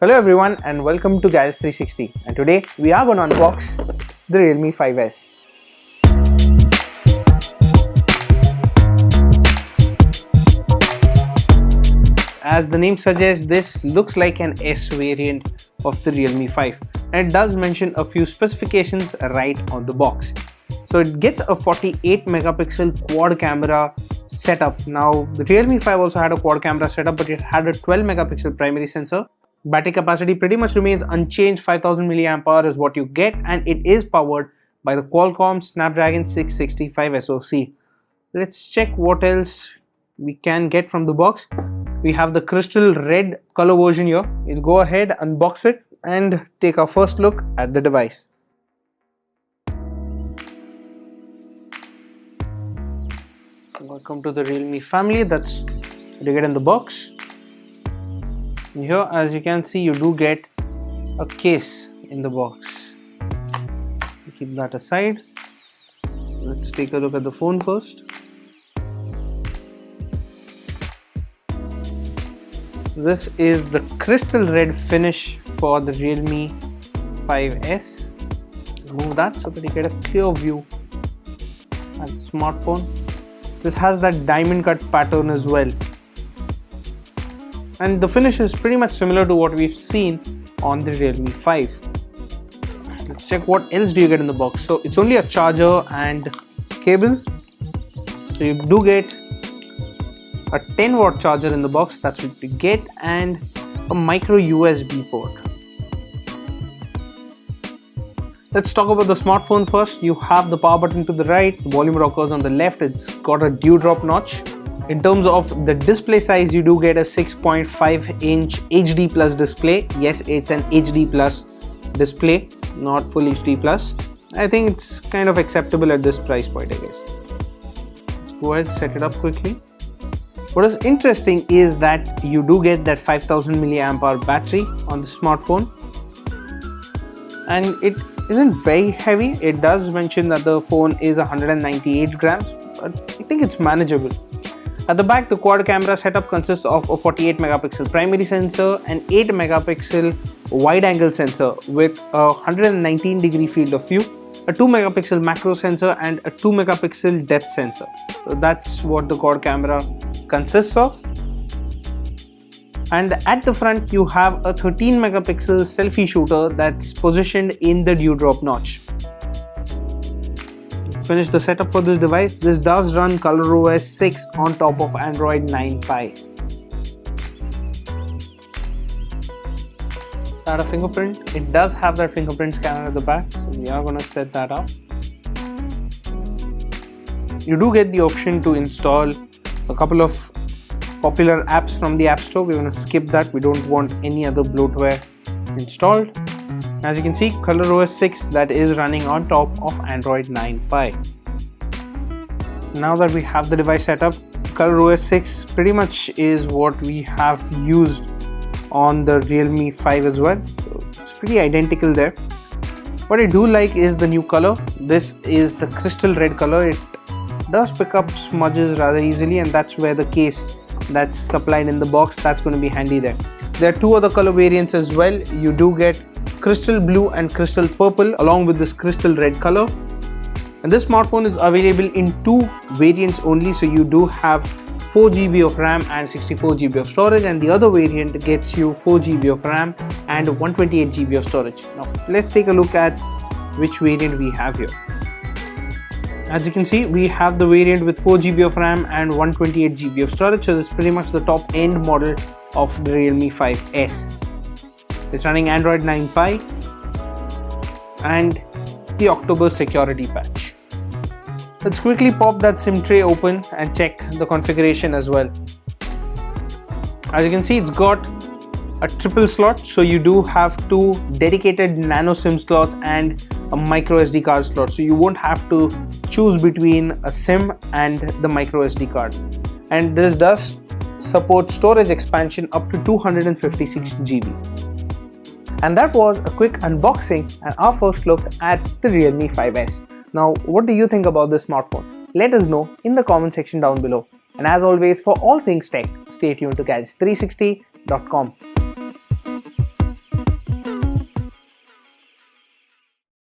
Hello everyone and welcome to Gadgets 360, and today we are going to unbox the Realme 5S. As the name suggests, this looks like an S variant of the Realme 5, and it does mention a few specifications right on the box. So it gets a 48 megapixel quad camera setup. Now the Realme 5 also had a quad camera setup, but it had a 12 megapixel primary sensor. Battery capacity pretty much remains unchanged, 5000 mAh is what you get, and it is powered by the Qualcomm Snapdragon 665 SoC. Let's check what else we can get from the box. We have the crystal red color version here. We'll go ahead, unbox it and take our first look at the device. Welcome to the Realme family. That's what you get in the box. Here, as you can see, you do get a case in the box. Keep that aside. Let's take a look at the phone first. This is the crystal red finish for the Realme 5S. Remove that so that you get a clear view at the smartphone. This has that diamond cut pattern as well. And the finish is pretty much similar to what we've seen on the Realme 5. Let's check what else do you get in the box. So it's only a charger and cable. So you do get a 10-watt charger in the box, that's what you get, and a micro USB port. Let's talk about the smartphone first. You have the power button to the right, the volume rockers on the left. It's got a dewdrop notch. In terms of the display size, you do get a 6.5-inch HD Plus display. Yes, it's an HD Plus display, not full HD Plus. I think it's kind of acceptable at this price point, I guess. Let's go ahead and set it up quickly. What is interesting is that you do get that 5000 mAh battery on the smartphone, and it isn't very heavy. It does mention that the phone is 198 grams, but I think it's manageable. At the back, the quad camera setup consists of a 48 megapixel primary sensor, an 8 megapixel wide angle sensor with a 119 degree field of view, a 2 megapixel macro sensor, and a 2 megapixel depth sensor. So that's what the quad camera consists of. And at the front, you have a 13 megapixel selfie shooter that's positioned in the dewdrop notch. Finish the setup for this device. This does run ColorOS 6 on top of Android 9 Pie. Add a fingerprint. It does have that fingerprint scanner at the back, so we are going to set that up. You do get the option to install a couple of popular apps from the App Store. We're going to skip that. We don't want any other bloatware installed. As you can see, ColorOS 6 that is running on top of Android 9 Pie. Now that we have the device set up, ColorOS 6 pretty much is what we have used on the Realme 5 as well. So it's pretty identical there. What I do like is the new color. This is the crystal red color. It does pick up smudges rather easily, and that's where the case that's supplied in the box, that's going to be handy there. There are two other color variants as well. You do get crystal blue and crystal purple along with this crystal red color, and this smartphone is available in two variants only. So you do have 4 GB of RAM and 64 GB of storage, and the other variant gets you 4 GB of RAM and 128 GB of storage. Now let's take a look at which variant we have here. As you can see, we have the variant with 4 GB of RAM and 128 GB of storage. So this is pretty much the top end model of the Realme 5S. It's running Android 9 Pie and the October security patch. Let's quickly pop that SIM tray open and check the configuration as well. As you can see, it's got a triple slot, so you do have two dedicated nano SIM slots and a micro SD card slot, so you won't have to choose between a SIM and the micro SD card. And this does support storage expansion up to 256 GB. And that was a quick unboxing and our first look at the Realme 5S. Now, what do you think about this smartphone? Let us know in the comment section down below. And as always, for all things tech, stay tuned to Gadgets360.com.